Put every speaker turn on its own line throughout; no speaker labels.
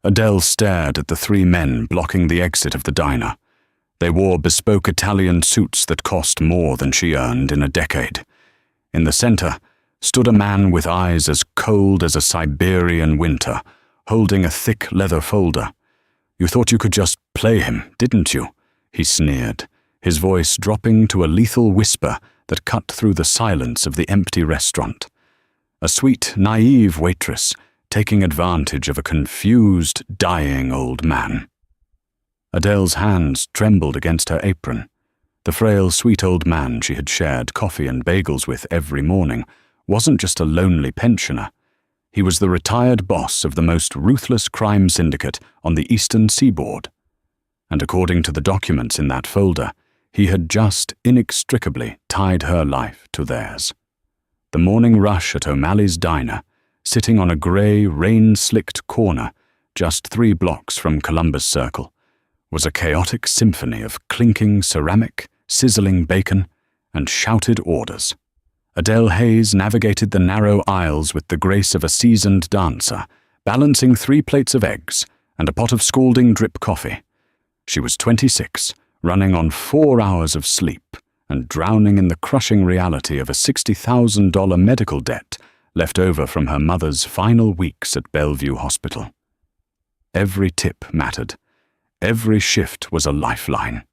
Adele stared at the three men blocking the exit of the diner. They wore bespoke Italian suits that cost more than she earned in a decade. In the center stood a man with eyes as cold as a Siberian winter, holding a thick leather folder. "You thought you could just play him, didn't you?" he sneered, his voice dropping to a lethal whisper that cut through the silence of the empty restaurant. A sweet, naive waitress taking advantage of a confused, dying old man. Adele's hands trembled against her apron. The frail, sweet old man she had shared coffee and bagels with every morning wasn't just a lonely pensioner. He was the retired boss of the most ruthless crime syndicate on the eastern seaboard. And according to the documents in that folder, he had just inextricably tied her life to theirs. The morning rush at O'Malley's diner, sitting on a grey, rain-slicked corner just 3 blocks from Columbus Circle, was a chaotic symphony of clinking ceramic, sizzling bacon, and shouted orders. Adele Hayes navigated the narrow aisles with the grace of a seasoned dancer, balancing 3 plates of eggs and a pot of scalding drip coffee. She was 26, running on 4 hours of sleep and drowning in the crushing reality of a $60,000 medical debt left over from her mother's final weeks at Bellevue Hospital. Every tip mattered. Every shift was a lifeline.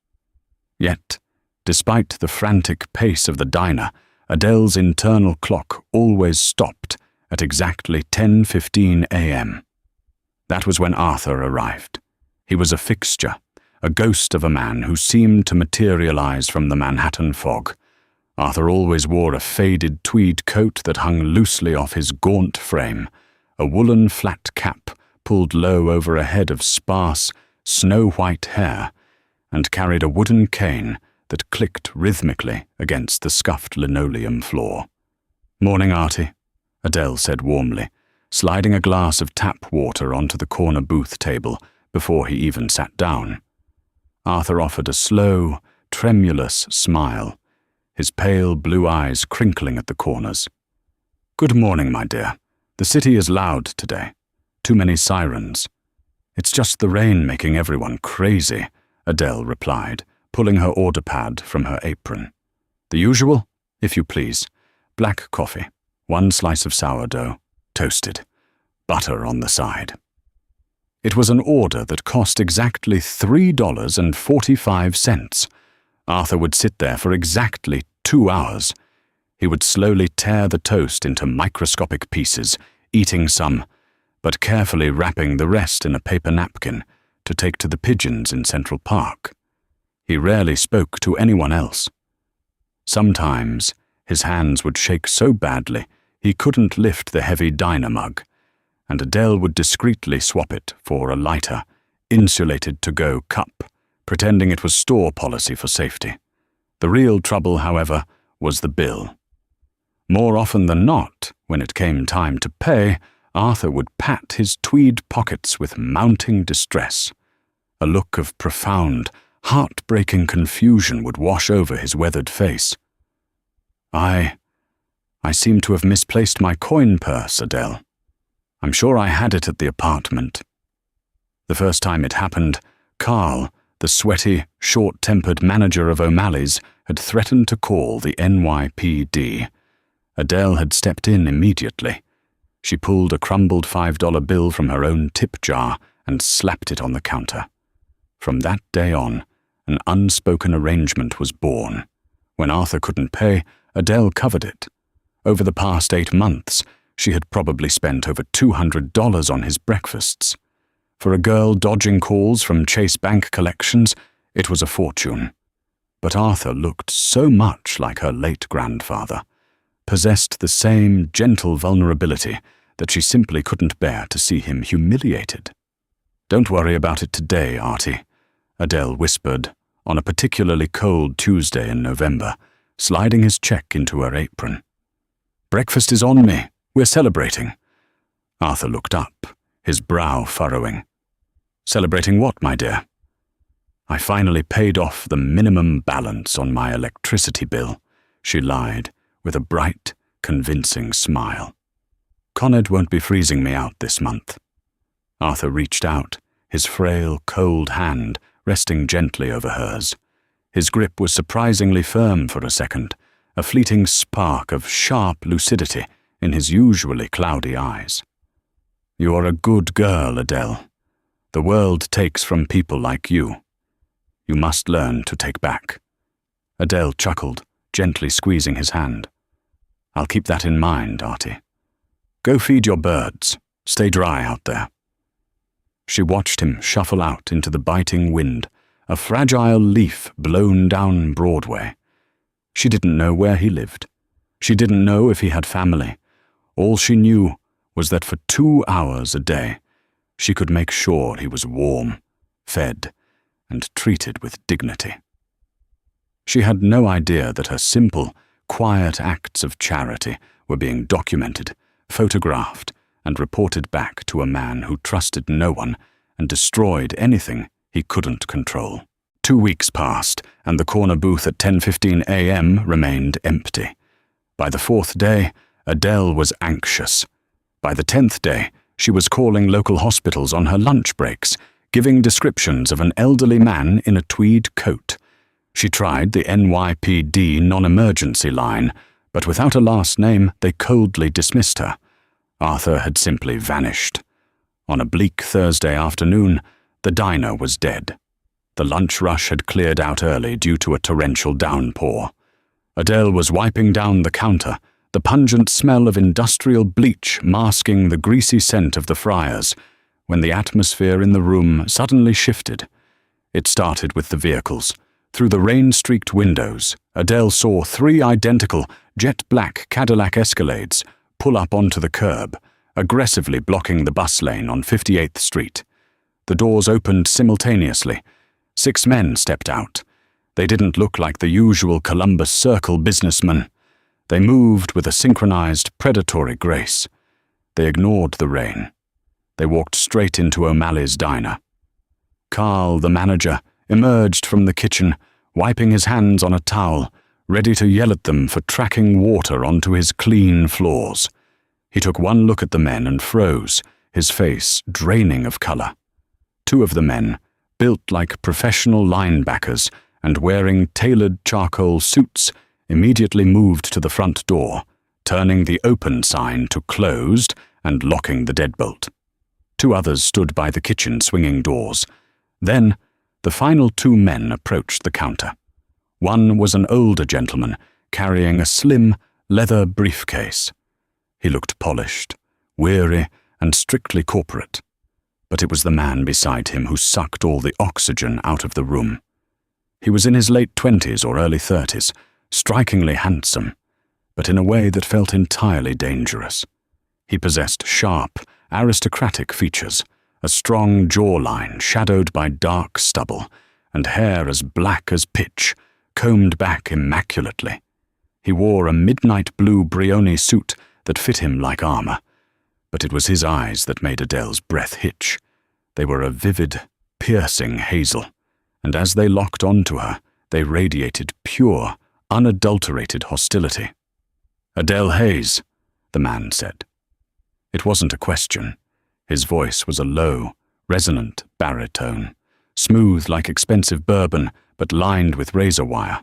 Yet, despite the frantic pace of the diner, Adele's internal clock always stopped at exactly 10:15 a.m. That was when Arthur arrived. He was a fixture, a ghost of a man who seemed to materialize from the Manhattan fog. Arthur always wore a faded tweed coat that hung loosely off his gaunt frame, a woolen flat cap pulled low over a head of sparse, snow-white hair, and carried a wooden cane that clicked rhythmically against the scuffed linoleum floor. "Morning, Artie," Adele said warmly, sliding a glass of tap water onto the corner booth table before he even sat down. Arthur offered a slow, tremulous smile, his pale blue eyes crinkling at the corners. "Good morning, my dear. The city is loud today. Too many sirens." "It's just the rain making everyone crazy," Adele replied, pulling her order pad from her apron. "The usual, if you please. Black coffee, 1 slice of sourdough, toasted, butter on the side." It was an order that cost exactly $3.45. Arthur would sit there for exactly 2 hours. He would slowly tear the toast into microscopic pieces, eating some, but carefully wrapping the rest in a paper napkin to take to the pigeons in Central Park. He rarely spoke to anyone else. Sometimes his hands would shake so badly he couldn't lift the heavy diner mug, and Adele would discreetly swap it for a lighter, insulated to-go cup, pretending it was store policy for safety. The real trouble, however, was the bill. More often than not, when it came time to pay, Arthur would pat his tweed pockets with mounting distress. A look of profound, heartbreaking confusion would wash over his weathered face. I seem to have misplaced my coin purse, Adele. I'm sure I had it at the apartment." The first time it happened, Carl, the sweaty, short-tempered manager of O'Malley's, had threatened to call the NYPD. Adele had stepped in immediately. She pulled a crumbled $5 bill from her own tip jar and slapped it on the counter. From that day on, an unspoken arrangement was born. When Arthur couldn't pay, Adele covered it. Over the past 8 months, she had probably spent over $200 on his breakfasts. For a girl dodging calls from Chase Bank collections, it was a fortune. But Arthur looked so much like her late grandfather, possessed the same gentle vulnerability that she simply couldn't bear to see him humiliated. "Don't worry about it today, Artie," Adele whispered on a particularly cold Tuesday in November, sliding his check into her apron. "Breakfast is on me. We're celebrating." Arthur looked up, his brow furrowing. "Celebrating what, my dear?" "I finally paid off the minimum balance on my electricity bill," she lied, with a bright, convincing smile. "Coned won't be freezing me out this month." Arthur reached out, his frail, cold hand resting gently over hers. His grip was surprisingly firm for a second, a fleeting spark of sharp lucidity in his usually cloudy eyes. "You are a good girl, Adele. The world takes from people like you. You must learn to take back." Adele chuckled, gently squeezing his hand. "I'll keep that in mind, Artie. Go feed your birds. Stay dry out there." She watched him shuffle out into the biting wind, a fragile leaf blown down Broadway. She didn't know where he lived. She didn't know if he had family. All she knew was that for 2 hours a day, she could make sure he was warm, fed, and treated with dignity. She had no idea that her simple, quiet acts of charity were being documented, photographed, and reported back to a man who trusted no one and destroyed anything he couldn't control. 2 weeks passed, and the corner booth at 10:15 a.m. remained empty. By the 4th day, Adele was anxious. By the 10th day, she was calling local hospitals on her lunch breaks, giving descriptions of an elderly man in a tweed coat. She tried the NYPD non-emergency line, but without a last name, they coldly dismissed her. Arthur had simply vanished. On a bleak Thursday afternoon, the diner was dead. The lunch rush had cleared out early due to a torrential downpour. Adele was wiping down the counter, the pungent smell of industrial bleach masking the greasy scent of the fryers, when the atmosphere in the room suddenly shifted. It started with the vehicles. Through the rain-streaked windows, Adele saw 3 identical, jet-black Cadillac Escalades pull up onto the curb, aggressively blocking the bus lane on 58th Street. The doors opened simultaneously. 6 men stepped out. They didn't look like the usual Columbus Circle businessmen. They moved with a synchronized, predatory grace. They ignored the rain. They walked straight into O'Malley's diner. Carl, the manager, emerged from the kitchen, wiping his hands on a towel, ready to yell at them for tracking water onto his clean floors. He took one look at the men and froze, his face draining of color. 2 of the men, built like professional linebackers and wearing tailored charcoal suits, immediately moved to the front door, turning the open sign to closed and locking the deadbolt. 2 others stood by the kitchen swinging doors. Then, the final 2 men approached the counter. One was an older gentleman carrying a slim, leather briefcase. He looked polished, weary, and strictly corporate. But it was the man beside him who sucked all the oxygen out of the room. He was in his late 20s or early 30s, strikingly handsome, but in a way that felt entirely dangerous. He possessed sharp, aristocratic features, a strong jawline shadowed by dark stubble, and hair as black as pitch, combed back immaculately. He wore a midnight blue Brioni suit that fit him like armor, but it was his eyes that made Adele's breath hitch. They were a vivid, piercing hazel, and as they locked onto her, they radiated pure, unadulterated hostility. "Adele Hayes," the man said. It wasn't a question. His voice was a low, resonant baritone, smooth like expensive bourbon, but lined with razor wire.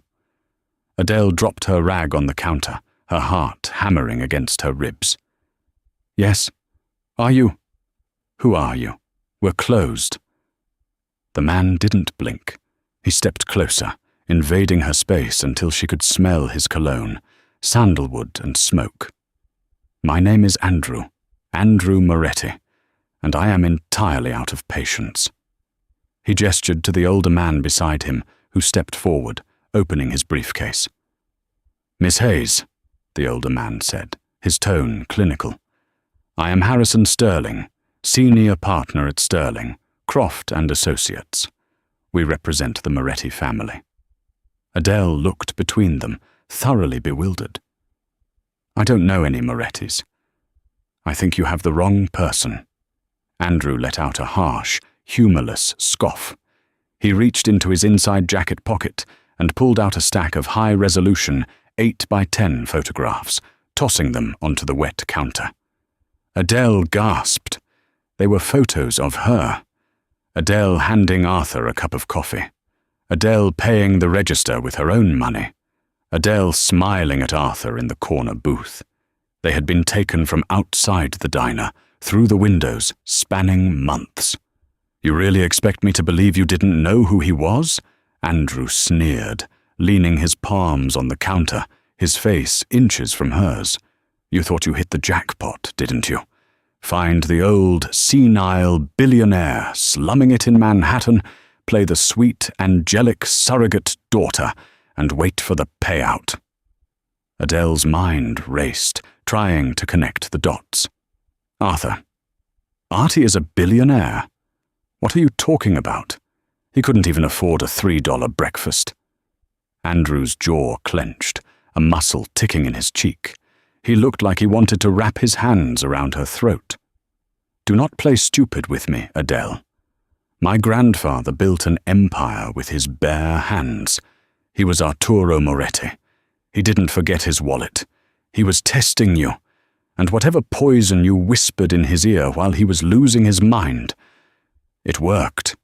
Adele dropped her rag on the counter, her heart hammering against her ribs. "Yes? Are you? Who are you? We're closed." The man didn't blink. He stepped closer, invading her space until she could smell his cologne, sandalwood and smoke. "My name is Andrew Moretti, and I am entirely out of patience." He gestured to the older man beside him, who stepped forward, opening his briefcase. "Miss Hayes," the older man said, his tone clinical. "I am Harrison Sterling, senior partner at Sterling, Croft and Associates. We represent the Moretti family." Adele looked between them, thoroughly bewildered. "I don't know any Morettis. I think you have the wrong person." Andrew let out a harsh, humorless scoff. He reached into his inside jacket pocket and pulled out a stack of high-resolution 8x10 photographs, tossing them onto the wet counter. Adele gasped. They were photos of her. Adele handing Arthur a cup of coffee. Adele paying the register with her own money. Adele smiling at Arthur in the corner booth. They had been taken from outside the diner, through the windows, spanning months. "You really expect me to believe you didn't know who he was?" Andrew sneered, leaning his palms on the counter, his face inches from hers. "You thought you hit the jackpot, didn't you? Find the old, senile billionaire slumming it in Manhattan, play the sweet, angelic surrogate daughter, and wait for the payout." Adele's mind raced, trying to connect the dots. "Arthur, Artie is a billionaire? What are you talking about? He couldn't even afford a $3 breakfast." Andrew's jaw clenched, a muscle ticking in his cheek. He looked like he wanted to wrap his hands around her throat. "Do not play stupid with me, Adele. My grandfather built an empire with his bare hands. He was Arturo Moretti. He didn't forget his wallet. He was testing you, and whatever poison you whispered in his ear while he was losing his mind, it worked."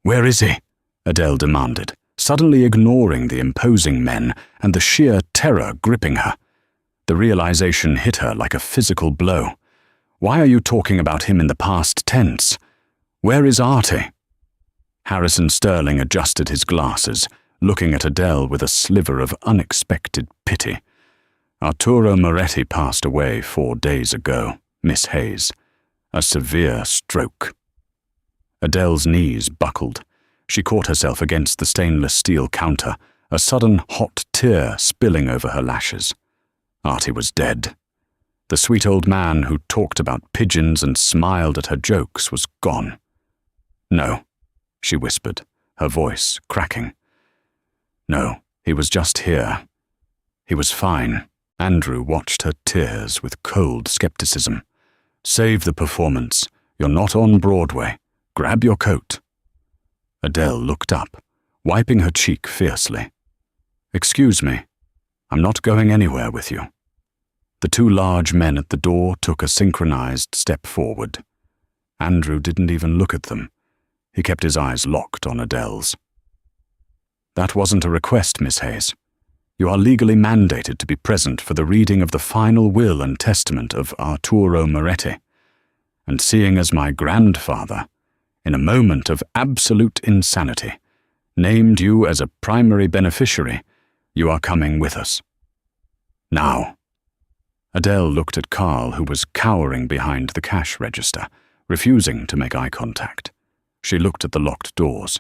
"Where is he?" Adele demanded, suddenly ignoring the imposing men and the sheer terror gripping her. The realization hit her like a physical blow. "Why are you talking about him in the past tense? Where is Artie?" Harrison Sterling adjusted his glasses, looking at Adele with a sliver of unexpected pity. "Arturo Moretti passed away 4 days ago, Miss Hayes. A severe stroke." Adele's knees buckled. She caught herself against the stainless steel counter, a sudden hot tear spilling over her lashes. Artie was dead. The sweet old man who talked about pigeons and smiled at her jokes was gone. "No," she whispered, her voice cracking. "No, he was just here. He was fine." Andrew watched her tears with cold skepticism. "Save the performance. You're not on Broadway. Grab your coat." Adele looked up, wiping her cheek fiercely. "Excuse me. I'm not going anywhere with you." The 2 large men at the door took a synchronized step forward. Andrew didn't even look at them. He kept his eyes locked on Adele's. "That wasn't a request, Miss Hayes. You are legally mandated to be present for the reading of the final will and testament of Arturo Moretti. And seeing as my grandfather, in a moment of absolute insanity, named you as a primary beneficiary, you are coming with us. Now." Adele looked at Carl, who was cowering behind the cash register, refusing to make eye contact. She looked at the locked doors.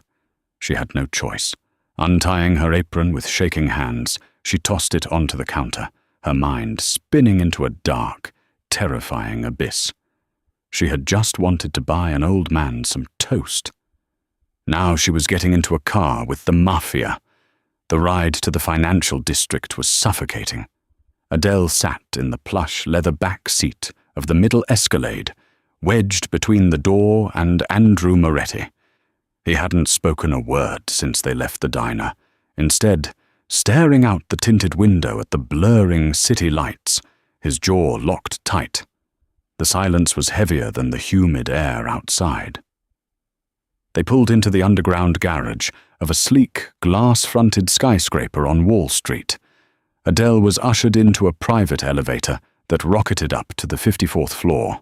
She had no choice. Untying her apron with shaking hands, she tossed it onto the counter, her mind spinning into a dark, terrifying abyss. She had just wanted to buy an old man some toast. Now she was getting into a car with the mafia. The ride to the financial district was suffocating. Adele sat in the plush leather back seat of the middle Escalade, wedged between the door and Andrew Moretti. He hadn't spoken a word since they left the diner, instead staring out the tinted window at the blurring city lights, his jaw locked tight. The silence was heavier than the humid air outside. They pulled into the underground garage of a sleek, glass-fronted skyscraper on Wall Street. Adele was ushered into a private elevator that rocketed up to the 54th floor.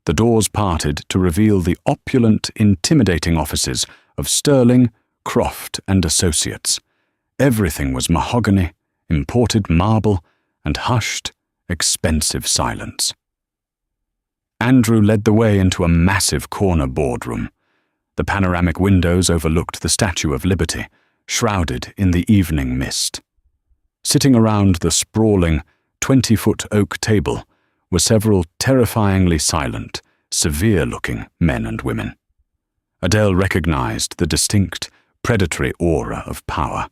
The doors parted to reveal the opulent, intimidating offices of Sterling, Croft, and Associates. Everything was mahogany, imported marble, and hushed, expensive silence. Andrew led the way into a massive corner boardroom. The panoramic windows overlooked the Statue of Liberty, shrouded in the evening mist. Sitting around the sprawling, 20-foot oak table were several terrifyingly silent, severe-looking men and women. Adele recognized the distinct, predatory aura of power.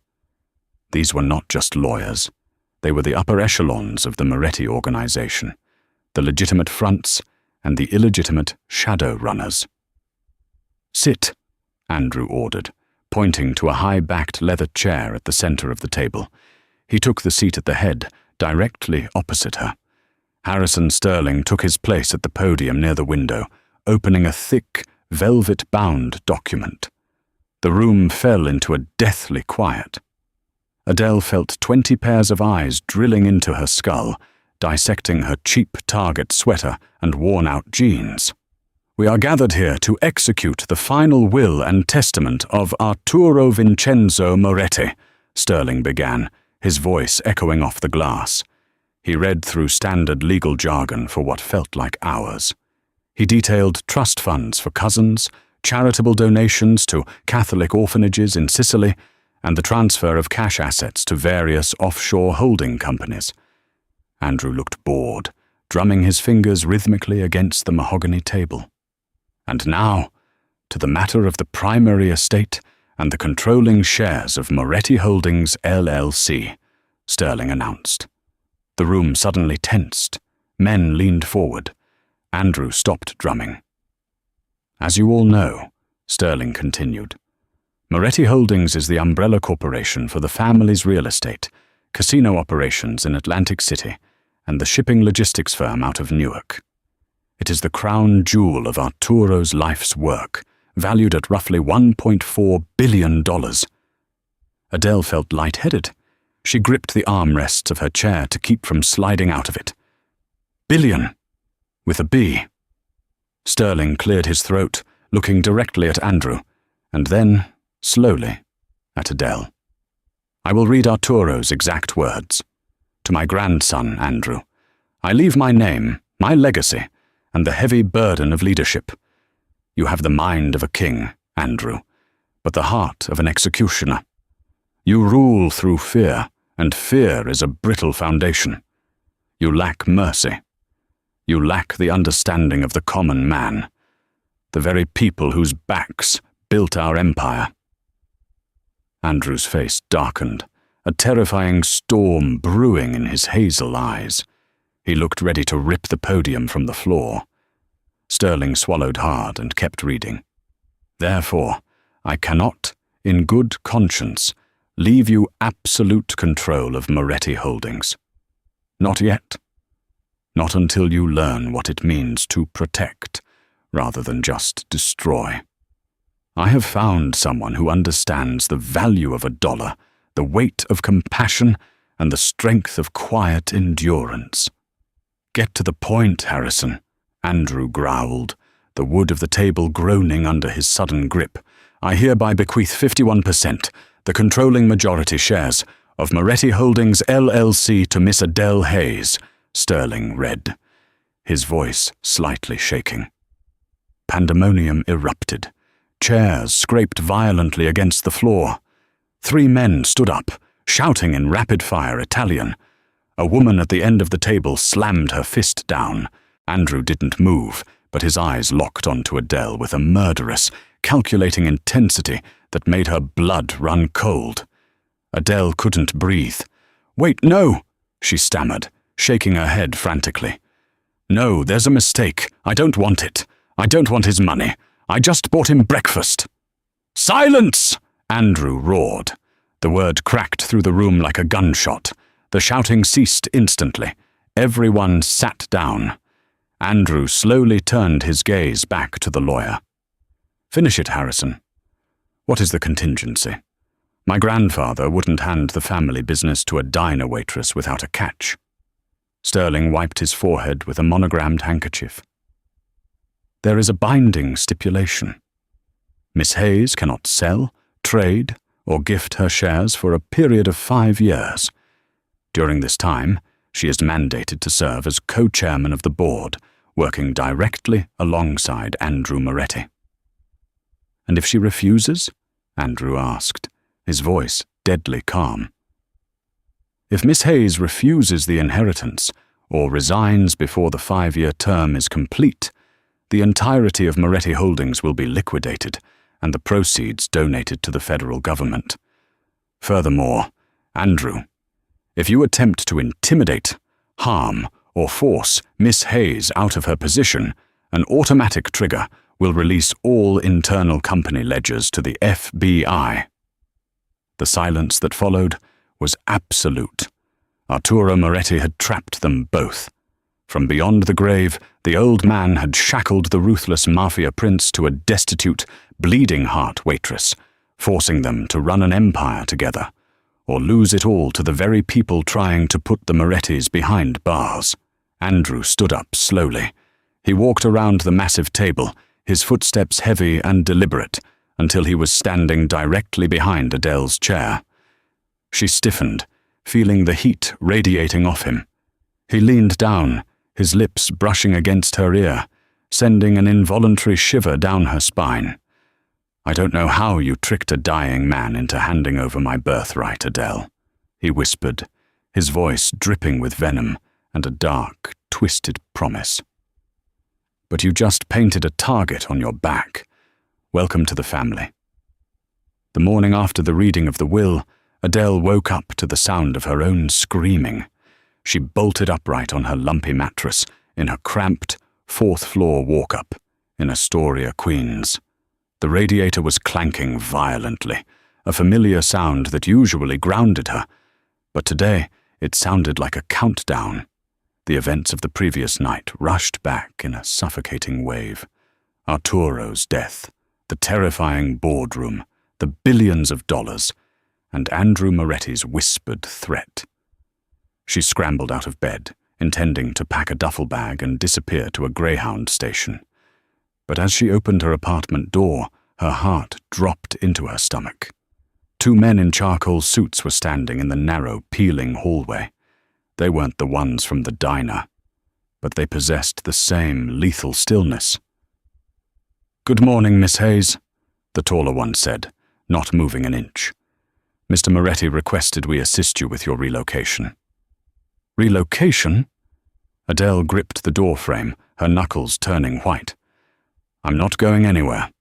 These were not just lawyers. They were the upper echelons of the Moretti organization, the legitimate fronts and the illegitimate shadow runners. "Sit," Andrew ordered, pointing to a high-backed leather chair at the center of the table. He took the seat at the head, directly opposite her. Harrison Sterling took his place at the podium near the window, opening a thick, velvet-bound document. The room fell into a deathly quiet. Adele felt 20 pairs of eyes drilling into her skull, dissecting her cheap Target sweater and worn-out jeans. "We are gathered here to execute the final will and testament of Arturo Vincenzo Moretti," Sterling began, his voice echoing off the glass. He read through standard legal jargon for what felt like hours. He detailed trust funds for cousins, charitable donations to Catholic orphanages in Sicily, and the transfer of cash assets to various offshore holding companies. Andrew looked bored, drumming his fingers rhythmically against the mahogany table. "And now, to the matter of the primary estate and the controlling shares of Moretti Holdings LLC," Sterling announced. The room suddenly tensed. Men leaned forward. Andrew stopped drumming. "As you all know," Sterling continued, "Moretti Holdings is the umbrella corporation for the family's real estate, casino operations in Atlantic City, and the shipping logistics firm out of Newark. It is the crown jewel of Arturo's life's work, valued at roughly $1.4 billion. Adele felt lightheaded. She gripped the armrests of her chair to keep from sliding out of it. "Billion, with a B." Sterling cleared his throat, looking directly at Andrew, and then, slowly, at Adele. "I will read Arturo's exact words. To my grandson, Andrew, I leave my name, my legacy, and the heavy burden of leadership. You have the mind of a king, Andrew, but the heart of an executioner. You rule through fear, and fear is a brittle foundation. You lack mercy. You lack the understanding of the common man, the very people whose backs built our empire." Andrew's face darkened, a terrifying storm brewing in his hazel eyes. He looked ready to rip the podium from the floor. Sterling swallowed hard and kept reading. "Therefore, I cannot, in good conscience, leave you absolute control of Moretti Holdings. Not yet. Not until you learn what it means to protect, rather than just destroy. I have found someone who understands the value of a dollar, the weight of compassion, and the strength of quiet endurance." "Get to the point, Harrison," Andrew growled, the wood of the table groaning under his sudden grip. "I hereby bequeath 51%, the controlling majority shares, of Moretti Holdings LLC to Miss Adele Hayes," Sterling read, his voice slightly shaking. Pandemonium erupted. Chairs scraped violently against the floor. 3 men stood up, shouting in rapid-fire Italian. A woman at the end of the table slammed her fist down. Andrew didn't move, but his eyes locked onto Adele with a murderous, calculating intensity that made her blood run cold. Adele couldn't breathe. "Wait, no!" she stammered, shaking her head frantically. "No, there's a mistake. I don't want it. I don't want his money. I just bought him breakfast." "Silence!" Andrew roared. The word cracked through the room like a gunshot. The shouting ceased instantly. Everyone sat down. Andrew slowly turned his gaze back to the lawyer. "Finish it, Harrison. What is the contingency? My grandfather wouldn't hand the family business to a diner waitress without a catch." Sterling wiped his forehead with a monogrammed handkerchief. "There is a binding stipulation. Miss Hayes cannot sell, trade, or gift her shares for a period of 5 years. During this time, she is mandated to serve as co-chairman of the board, working directly alongside Andrew Moretti." "And if she refuses?" Andrew asked, his voice deadly calm. "If Miss Hayes refuses the inheritance, or resigns before the 5-year term is complete, the entirety of Moretti Holdings will be liquidated, and the proceeds donated to the federal government. Furthermore, Andrew, if you attempt to intimidate, harm, or force Miss Hayes out of her position, an automatic trigger will release all internal company ledgers to the FBI." The silence that followed was absolute. Arturo Moretti had trapped them both. From beyond the grave, the old man had shackled the ruthless mafia prince to a destitute, bleeding heart waitress, forcing them to run an empire together, or lose it all to the very people trying to put the Morettis behind bars. Andrew stood up slowly. He walked around the massive table, his footsteps heavy and deliberate, until he was standing directly behind Adele's chair. She stiffened, feeling the heat radiating off him. He leaned down, his lips brushing against her ear, sending an involuntary shiver down her spine. "I don't know how you tricked a dying man into handing over my birthright, Adele," he whispered, his voice dripping with venom and a dark, twisted promise. "But you just painted a target on your back. Welcome to the family." The morning after the reading of the will, Adele woke up to the sound of her own screaming. She bolted upright on her lumpy mattress in her cramped, fourth-floor walk-up in Astoria, Queens. The radiator was clanking violently, a familiar sound that usually grounded her, but today it sounded like a countdown. The events of the previous night rushed back in a suffocating wave. Arturo's death, the terrifying boardroom, the billions of dollars, and Andrew Moretti's whispered threat. She scrambled out of bed, intending to pack a duffel bag and disappear to a Greyhound station. But as she opened her apartment door, her heart dropped into her stomach. 2 men in charcoal suits were standing in the narrow, peeling hallway. They weren't the ones from the diner, but they possessed the same lethal stillness. "Good morning, Miss Hayes," the taller one said, not moving an inch. "Mr. Moretti requested we assist you with your relocation." "Relocation?" Adele gripped the doorframe, her knuckles turning white. "I'm not going anywhere.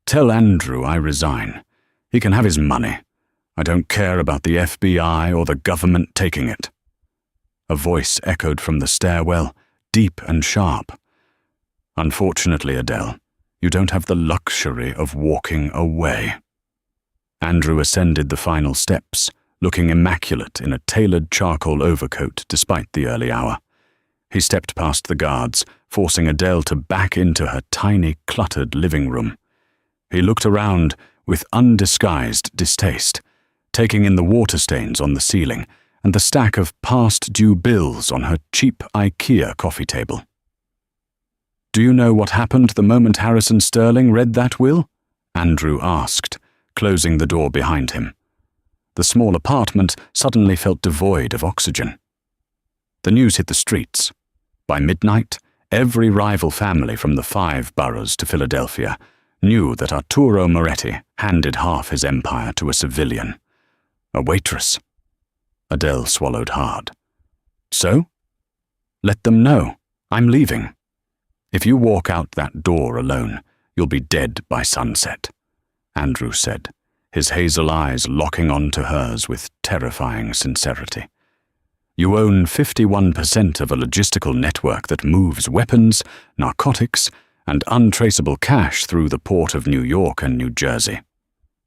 Tell Andrew I resign. He can have his money. I don't care about the FBI or the government taking it." A voice echoed from the stairwell, deep and sharp. "Unfortunately, Adele, you don't have the luxury of walking away." Andrew ascended the final steps, looking immaculate in a tailored charcoal overcoat despite the early hour. He stepped past the guards, forcing Adele to back into her tiny, cluttered living room. He looked around with undisguised distaste, taking in the water stains on the ceiling and the stack of past-due bills on her cheap IKEA coffee table. "Do you know what happened the moment Harrison Sterling read that will?" Andrew asked, closing the door behind him. The small apartment suddenly felt devoid of oxygen. The news hit the streets. By midnight, every rival family from the 5 boroughs to Philadelphia knew that Arturo Moretti handed half his empire to a civilian. A waitress. Adele swallowed hard. "So? Let them know. I'm leaving. If you walk out that door alone, you'll be dead by sunset," Andrew said, his hazel eyes locking onto hers with terrifying sincerity. "You own 51% of a logistical network that moves weapons, narcotics, and untraceable cash through the port of New York and New Jersey.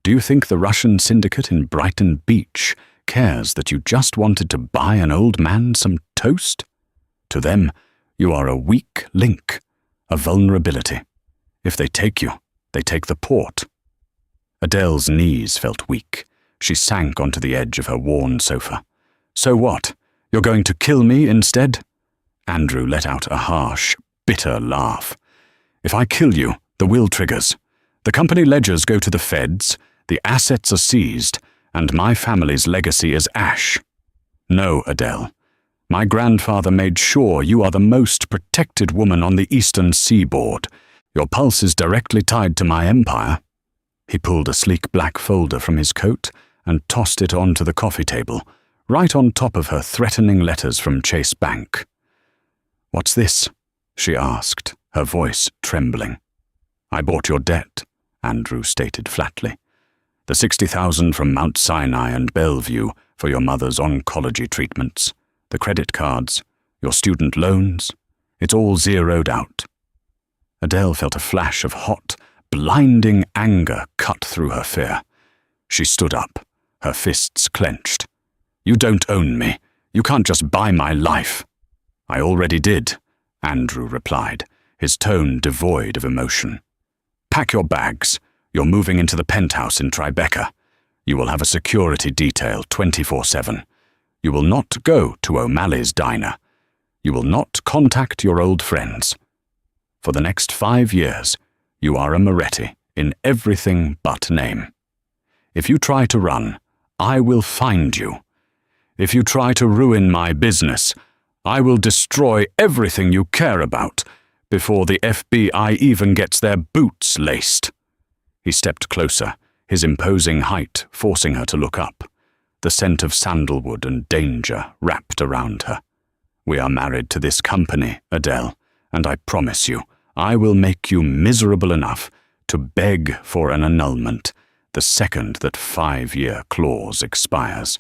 Do you think the Russian syndicate in Brighton Beach cares that you just wanted to buy an old man some toast? To them, you are a weak link, a vulnerability. If they take you, they take the port." Adele's knees felt weak. She sank onto the edge of her worn sofa. "So what? You're going to kill me instead?" Andrew let out a harsh, bitter laugh. "If I kill you, the will triggers. The company ledgers go to the feds, the assets are seized, and my family's legacy is ash. No, Adele. My grandfather made sure you are the most protected woman on the eastern seaboard. Your pulse is directly tied to my empire." He pulled a sleek black folder from his coat and tossed it onto the coffee table, right on top of her threatening letters from Chase Bank. "What's this?" she asked, her voice trembling. "I bought your debt," Andrew stated flatly. "The $60,000 from Mount Sinai and Bellevue for your mother's oncology treatments, the credit cards, your student loans, it's all zeroed out." Adele felt a flash of hot, blinding anger cut through her fear. She stood up, her fists clenched. "You don't own me. You can't just buy my life." I already did, Andrew replied, his tone devoid of emotion. Pack your bags. You're moving into the penthouse in Tribeca. You will have a security detail 24/7. You will not go to O'Malley's diner. You will not contact your old friends. For the next 5 years, you are a Moretti in everything but name. If you try to run, I will find you. If you try to ruin my business, I will destroy everything you care about before the FBI even gets their boots laced. He stepped closer, his imposing height forcing her to look up. The scent of sandalwood and danger wrapped around her. We are married to this company, Adele, and I promise you, I will make you miserable enough to beg for an annulment the second that 5-year clause expires.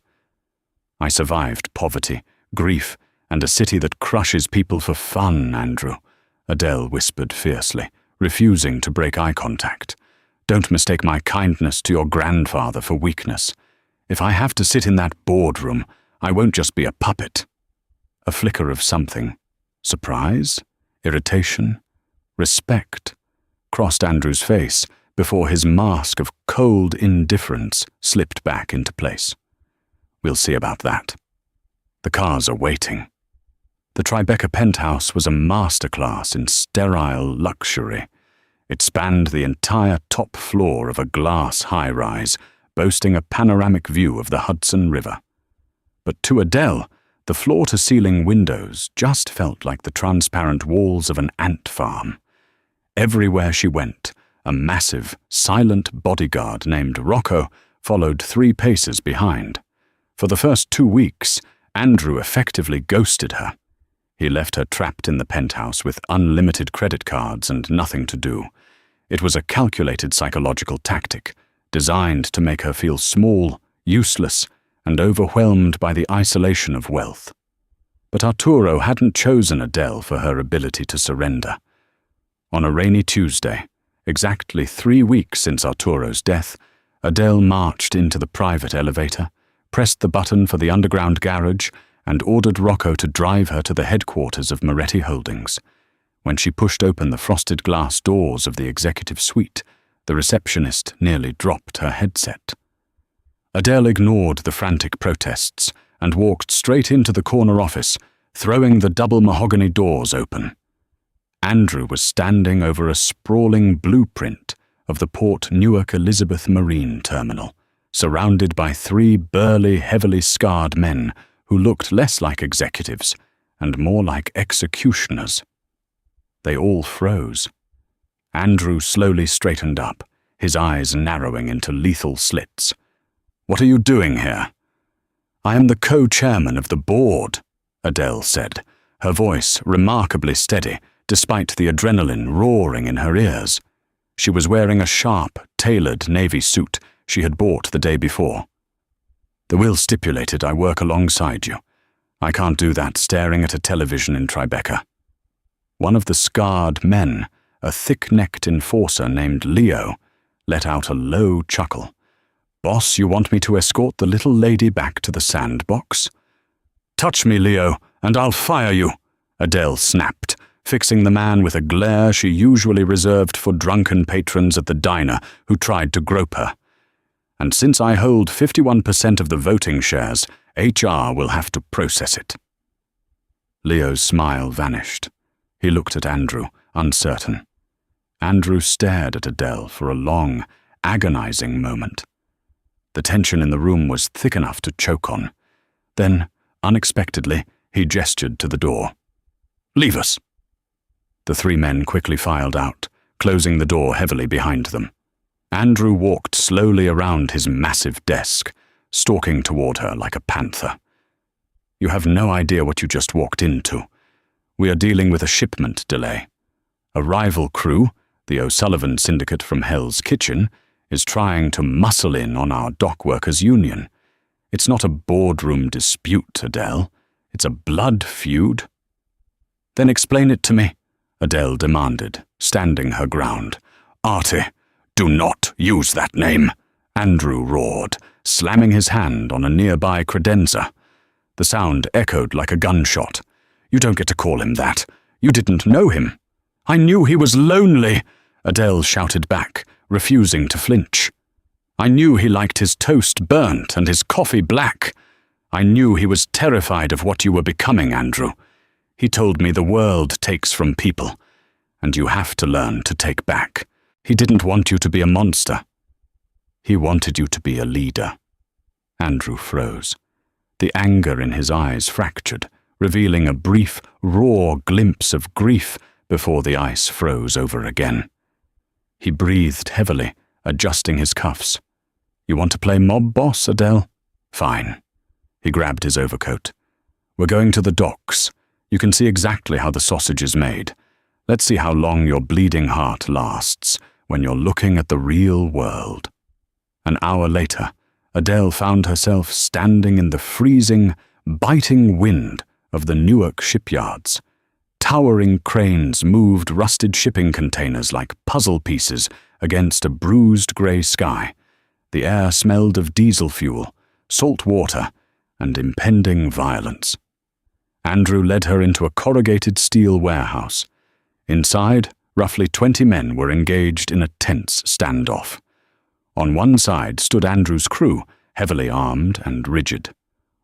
I survived poverty, grief, and a city that crushes people for fun, Andrew, Adele whispered fiercely, refusing to break eye contact. Don't mistake my kindness to your grandfather for weakness. If I have to sit in that boardroom, I won't just be a puppet. A flicker of something, surprise, irritation, respect, crossed Andrew's face before his mask of cold indifference slipped back into place. We'll see about that. The cars are waiting. The Tribeca penthouse was a masterclass in sterile luxury. It spanned the entire top floor of a glass high-rise, boasting a panoramic view of the Hudson River. But to Adele, the floor-to-ceiling windows just felt like the transparent walls of an ant farm. Everywhere she went, a massive, silent bodyguard named Rocco followed 3 paces behind. For the first 2 weeks, Andrew effectively ghosted her. He left her trapped in the penthouse with unlimited credit cards and nothing to do. It was a calculated psychological tactic, designed to make her feel small, useless, and overwhelmed by the isolation of wealth. But Arturo hadn't chosen Adele for her ability to surrender. On a rainy Tuesday, exactly 3 weeks since Arturo's death, Adele marched into the private elevator, pressed the button for the underground garage, and ordered Rocco to drive her to the headquarters of Moretti Holdings. When she pushed open the frosted glass doors of the executive suite, the receptionist nearly dropped her headset. Adele ignored the frantic protests and walked straight into the corner office, throwing the double mahogany doors open. Andrew was standing over a sprawling blueprint of the Port Newark Elizabeth Marine Terminal, surrounded by 3 burly, heavily scarred men who looked less like executives and more like executioners. They all froze. Andrew slowly straightened up, his eyes narrowing into lethal slits. "What are you doing here?" "I am the co-chairman of the board," Adele said, her voice remarkably steady, despite the adrenaline roaring in her ears. She was wearing a sharp, tailored navy suit she had bought the day before. "The will stipulated I work alongside you. I can't do that staring at a television in Tribeca." One of the scarred men, a thick-necked enforcer named Leo, let out a low chuckle. "Boss, you want me to escort the little lady back to the sandbox?" "Touch me, Leo, and I'll fire you," Adele snapped, fixing the man with a glare she usually reserved for drunken patrons at the diner who tried to grope her. "And since I hold 51% of the voting shares, HR will have to process it." Leo's smile vanished. He looked at Andrew, uncertain. Andrew stared at Adele for a long, agonizing moment. The tension in the room was thick enough to choke on. Then, unexpectedly, he gestured to the door. "Leave us." The 3 men quickly filed out, closing the door heavily behind them. Andrew walked slowly around his massive desk, stalking toward her like a panther. "You have no idea what you just walked into. We are dealing with a shipment delay. A rival crew, the O'Sullivan Syndicate from Hell's Kitchen, is trying to muscle in on our dock workers' union. It's not a boardroom dispute, Adele. It's a blood feud." "Then explain it to me," Adele demanded, standing her ground. "Artie, do not use that name," Andrew roared, slamming his hand on a nearby credenza. The sound echoed like a gunshot. You don't get to call him that. You didn't know him. I knew he was lonely, Adele shouted back, refusing to flinch. I knew he liked his toast burnt and his coffee black. I knew he was terrified of what you were becoming, Andrew. He told me the world takes from people, and you have to learn to take back. He didn't want you to be a monster. He wanted you to be a leader. Andrew froze. The anger in his eyes fractured, revealing a brief, raw glimpse of grief before the ice froze over again. He breathed heavily, adjusting his cuffs. You want to play mob boss, Adele? Fine. He grabbed his overcoat. We're going to the docks. You can see exactly how the sausage is made. Let's see how long your bleeding heart lasts when you're looking at the real world. An hour later, Adele found herself standing in the freezing, biting wind of the Newark shipyards. Towering cranes moved rusted shipping containers like puzzle pieces against a bruised grey sky. The air smelled of diesel fuel, salt water, and impending violence. Andrew led her into a corrugated steel warehouse. Inside, roughly 20 men were engaged in a tense standoff. On one side stood Andrew's crew, heavily armed and rigid.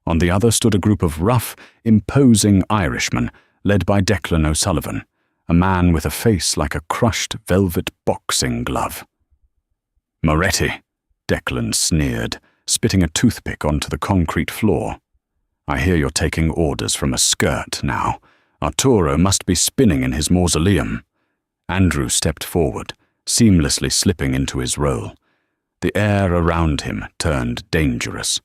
On the other stood a group of rough, imposing Irishmen, led by Declan O'Sullivan, a man with a face like a crushed velvet boxing glove. Moretti, Declan sneered, spitting a toothpick onto the concrete floor. I hear you're taking orders from a skirt now. Arturo must be spinning in his mausoleum. Andrew stepped forward, seamlessly slipping into his role. The air around him turned dangerous.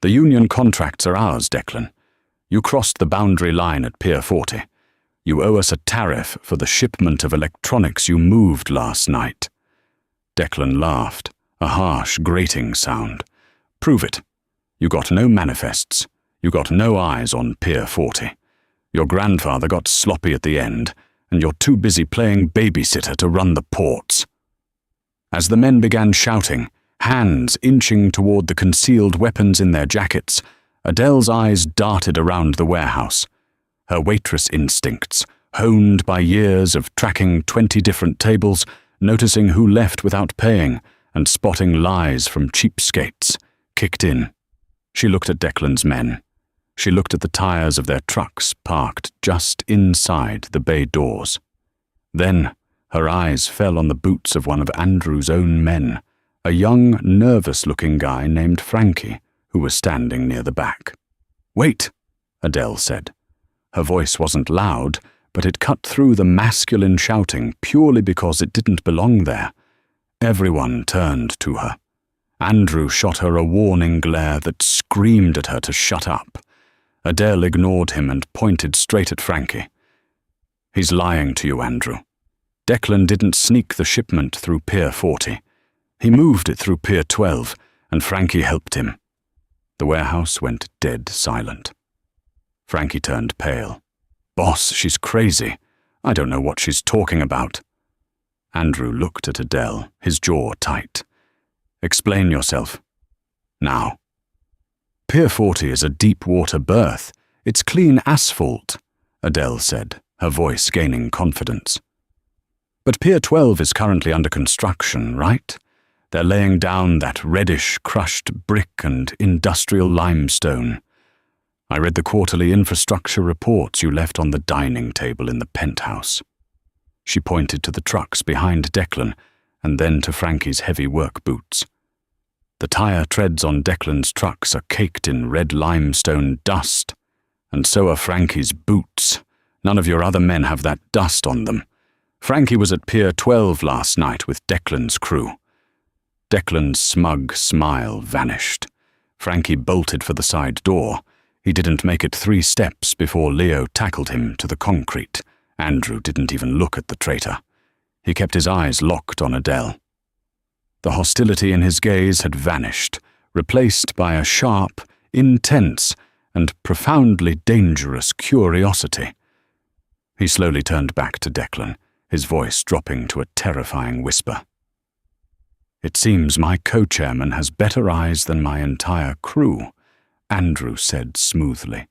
The union contracts are ours, Declan. You crossed the boundary line at Pier 40. You owe us a tariff for the shipment of electronics you moved last night. Declan laughed, a harsh, grating sound. Prove it. You got no manifests. You got no eyes on Pier 40. Your grandfather got sloppy at the end, and you're too busy playing babysitter to run the ports. As the men began shouting, hands inching toward the concealed weapons in their jackets, Adele's eyes darted around the warehouse. Her waitress instincts, honed by years of tracking 20 different tables, noticing who left without paying, and spotting lies from cheapskates, kicked in. She looked at Declan's men. She looked at the tires of their trucks parked just inside the bay doors. Then her eyes fell on the boots of one of Andrew's own men, a young, nervous-looking guy named Frankie, who was standing near the back. "Wait," Adele said. Her voice wasn't loud, but it cut through the masculine shouting purely because it didn't belong there. Everyone turned to her. Andrew shot her a warning glare that screamed at her to shut up. Adele ignored him and pointed straight at Frankie. "He's lying to you, Andrew. Declan didn't sneak the shipment through Pier 40. He moved it through Pier 12, and Frankie helped him." The warehouse went dead silent. Frankie turned pale. "Boss, she's crazy. I don't know what she's talking about." Andrew looked at Adele, his jaw tight. "Explain yourself. Now." "Pier 40 is a deep-water berth. It's clean asphalt," Adele said, her voice gaining confidence. "But Pier 12 is currently under construction, right? They're laying down that reddish, crushed brick and industrial limestone. I read the quarterly infrastructure reports you left on the dining table in the penthouse." She pointed to the trucks behind Declan and then to Frankie's heavy work boots. "The tire treads on Declan's trucks are caked in red limestone dust, and so are Frankie's boots. None of your other men have that dust on them. Frankie was at Pier 12 last night with Declan's crew." Declan's smug smile vanished. Frankie bolted for the side door. He didn't make it 3 steps before Leo tackled him to the concrete. Andrew didn't even look at the traitor. He kept his eyes locked on Adele. The hostility in his gaze had vanished, replaced by a sharp, intense, and profoundly dangerous curiosity. He slowly turned back to Declan, his voice dropping to a terrifying whisper. "It seems my co-chairman has better eyes than my entire crew," Andrew said smoothly.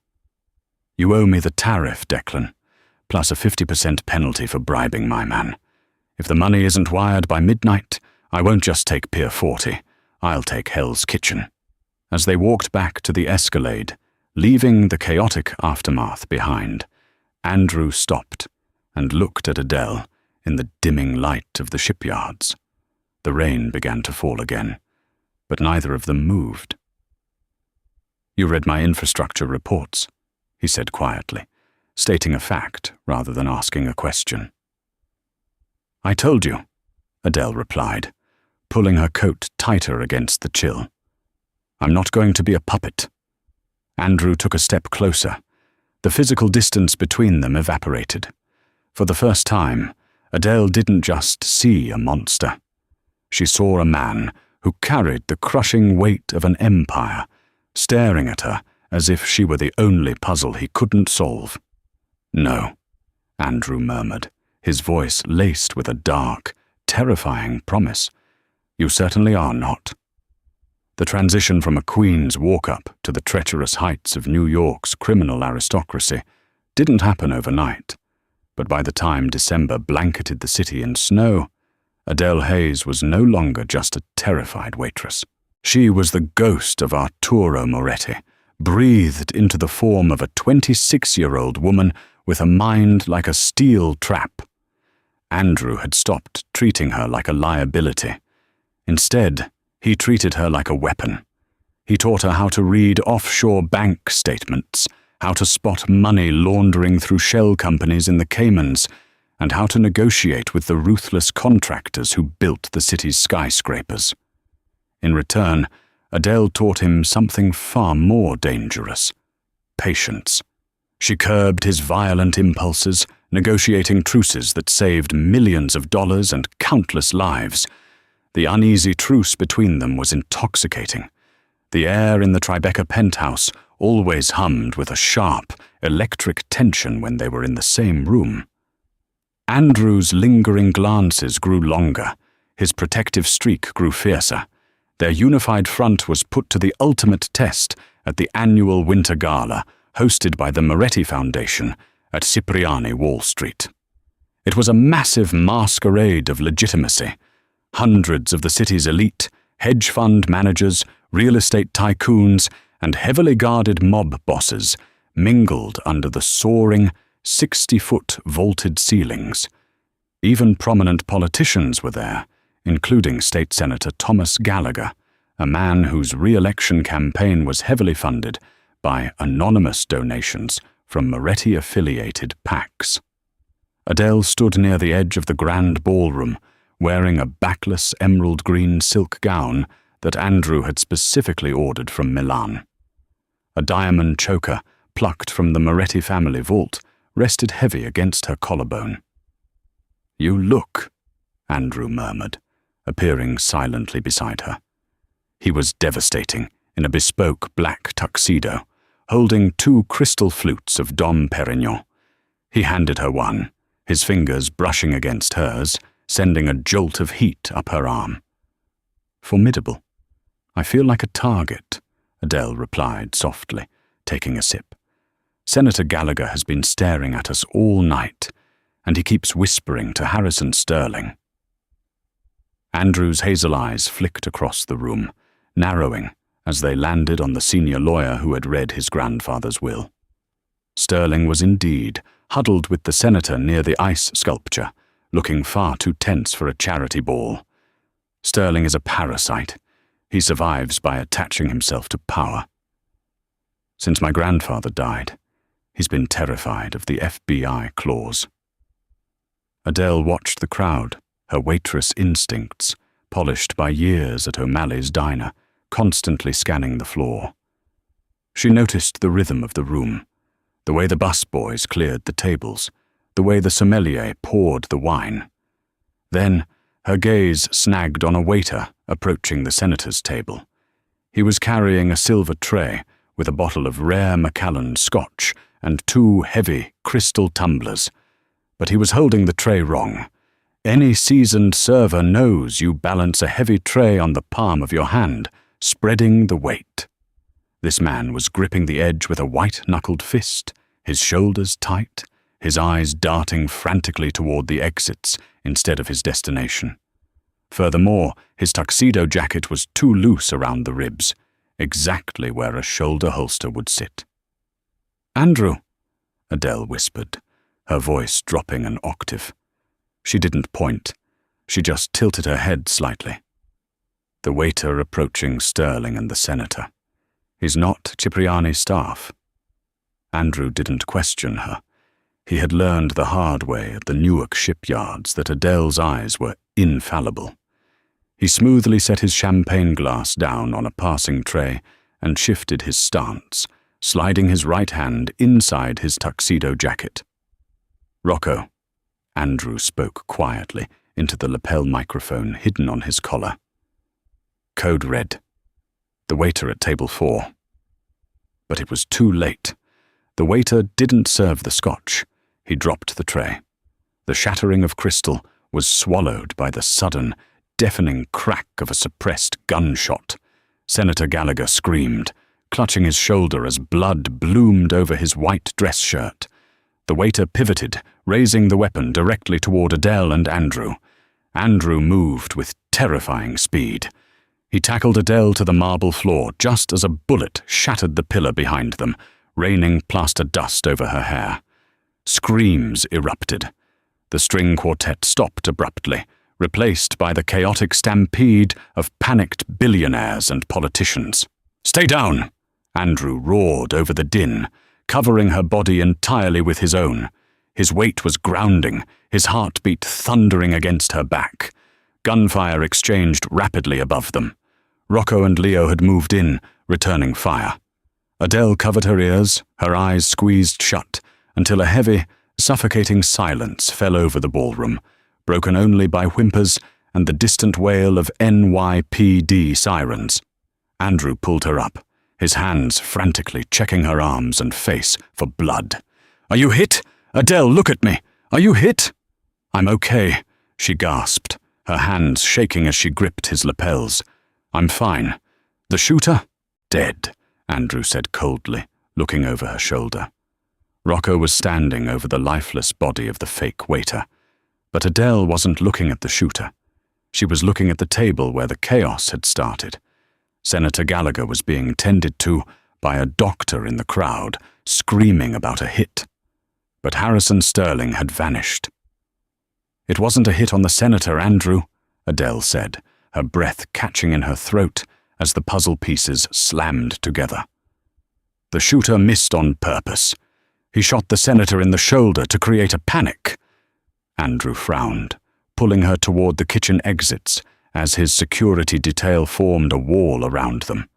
You owe me the tariff, Declan, plus a 50% penalty for bribing my man. If the money isn't wired by midnight, I won't just take Pier 40, I'll take Hell's Kitchen. As they walked back to the Escalade, leaving the chaotic aftermath behind, Andrew stopped and looked at Adele in the dimming light of the shipyards. The rain began to fall again, but neither of them moved. "You read my infrastructure reports," he said quietly, stating a fact rather than asking a question. "I told you," Adele replied, pulling her coat tighter against the chill. "I'm not going to be a puppet." Andrew took a step closer. The physical distance between them evaporated. For the first time, Adele didn't just see a monster. She saw a man who carried the crushing weight of an empire, staring at her as if she were the only puzzle he couldn't solve. "No," Andrew murmured, his voice laced with a dark, terrifying promise. "You certainly are not." The transition from a queen's walk-up to the treacherous heights of New York's criminal aristocracy didn't happen overnight, but by the time December blanketed the city in snow, Adele Hayes was no longer just a terrified waitress. She was the ghost of Arturo Moretti, breathed into the form of a 26-year-old woman with a mind like a steel trap. Andrew had stopped treating her like a liability. Instead, he treated her like a weapon. He taught her how to read offshore bank statements, how to spot money laundering through shell companies in the Caymans, and how to negotiate with the ruthless contractors who built the city's skyscrapers. In return, Adele taught him something far more dangerous: patience. She curbed his violent impulses, negotiating truces that saved millions of dollars and countless lives. The uneasy truce between them was intoxicating. The air in the Tribeca penthouse always hummed with a sharp, electric tension when they were in the same room. Andrew's lingering glances grew longer. His protective streak grew fiercer. Their unified front was put to the ultimate test at the annual Winter Gala, hosted by the Moretti Foundation at Cipriani Wall Street. It was a massive masquerade of legitimacy. Hundreds of the city's elite, hedge fund managers, real estate tycoons, and heavily guarded mob bosses mingled under the soaring, 60-foot vaulted ceilings. Even prominent politicians were there, including State Senator Thomas Gallagher, a man whose re-election campaign was heavily funded by anonymous donations from Moretti-affiliated PACs. Adele stood near the edge of the grand ballroom, wearing a backless emerald-green silk gown that Andrew had specifically ordered from Milan. A diamond choker, plucked from the Moretti family vault, rested heavy against her collarbone. "You look," Andrew murmured, appearing silently beside her. He was devastating, in a bespoke black tuxedo, holding 2 crystal flutes of Dom Perignon. He handed her one, his fingers brushing against hers, sending a jolt of heat up her arm. "Formidable. I feel like a target," Adele replied softly, taking a sip. "Senator Gallagher has been staring at us all night, and he keeps whispering to Harrison Sterling." Andrew's hazel eyes flicked across the room, narrowing as they landed on the senior lawyer who had read his grandfather's will. Sterling was indeed huddled with the senator near the ice sculpture, looking far too tense for a charity ball. Sterling is a parasite. He survives by attaching himself to power. Since my grandfather died, he's been terrified of the FBI clause. Adele watched the crowd, her waitress instincts, polished by years at O'Malley's diner, constantly scanning the floor. She noticed the rhythm of the room, the way the busboys cleared the tables, the way the sommelier poured the wine. Then her gaze snagged on a waiter approaching the senator's table. He was carrying a silver tray with a bottle of rare Macallan Scotch and 2 heavy crystal tumblers, but he was holding the tray wrong. Any seasoned server knows you balance a heavy tray on the palm of your hand, spreading the weight. This man was gripping the edge with a white-knuckled fist, his shoulders tight, his eyes darting frantically toward the exits instead of his destination. Furthermore, his tuxedo jacket was too loose around the ribs, exactly where a shoulder holster would sit. "Andrew," Adele whispered, her voice dropping an octave. She didn't point. She just tilted her head slightly. The waiter approaching Sterling and the senator. "He's not Cipriani's staff." Andrew didn't question her. He had learned the hard way at the Newark shipyards that Adele's eyes were infallible. He smoothly set his champagne glass down on a passing tray and shifted his stance, sliding his right hand inside his tuxedo jacket. "Rocco," Andrew spoke quietly into the lapel microphone hidden on his collar. "Code red. The waiter at table 4. But it was too late. The waiter didn't serve the scotch. He dropped the tray. The shattering of crystal was swallowed by the sudden, deafening crack of a suppressed gunshot. Senator Gallagher screamed, clutching his shoulder as blood bloomed over his white dress shirt. The waiter pivoted, raising the weapon directly toward Adele and Andrew. Andrew moved with terrifying speed. He tackled Adele to the marble floor just as a bullet shattered the pillar behind them, raining plaster dust over her hair. Screams erupted. The string quartet stopped abruptly, replaced by the chaotic stampede of panicked billionaires and politicians. "Stay down!" Andrew roared over the din, covering her body entirely with his own. His weight was grounding, his heartbeat thundering against her back. Gunfire exchanged rapidly above them. Rocco and Leo had moved in, returning fire. Adele covered her ears, her eyes squeezed shut, until a heavy, suffocating silence fell over the ballroom, broken only by whimpers and the distant wail of NYPD sirens. Andrew pulled her up, his hands frantically checking her arms and face for blood. "Are you hit? Adele, look at me! Are you hit?" "I'm okay," she gasped, her hands shaking as she gripped his lapels. "I'm fine. The shooter?" "Dead," Andrew said coldly, looking over her shoulder. Rocco was standing over the lifeless body of the fake waiter. But Adele wasn't looking at the shooter. She was looking at the table where the chaos had started. Senator Gallagher was being tended to by a doctor in the crowd, screaming about a hit. But Harrison Sterling had vanished. "It wasn't a hit on the senator, Andrew," Adele said, her breath catching in her throat as the puzzle pieces slammed together. "The shooter missed on purpose. He shot the senator in the shoulder to create a panic." Andrew frowned, pulling her toward the kitchen exits as his security detail formed a wall around them.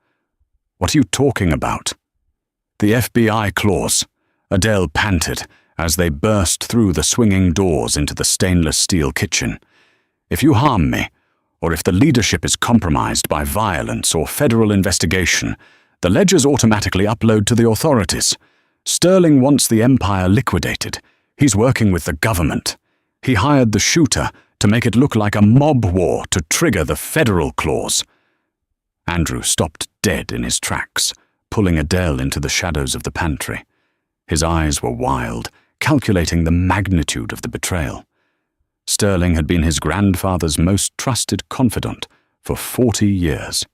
"What are you talking about?" "The FBI clause," Adele panted as they burst through the swinging doors into the stainless steel kitchen. "If you harm me, or if the leadership is compromised by violence or federal investigation, the ledgers automatically upload to the authorities. Sterling wants the empire liquidated. He's working with the government. He hired the shooter to make it look like a mob war to trigger the federal clause." Andrew stopped dead in his tracks, pulling Adele into the shadows of the pantry. His eyes were wild, calculating the magnitude of the betrayal. Sterling had been his grandfather's most trusted confidant for 40 years.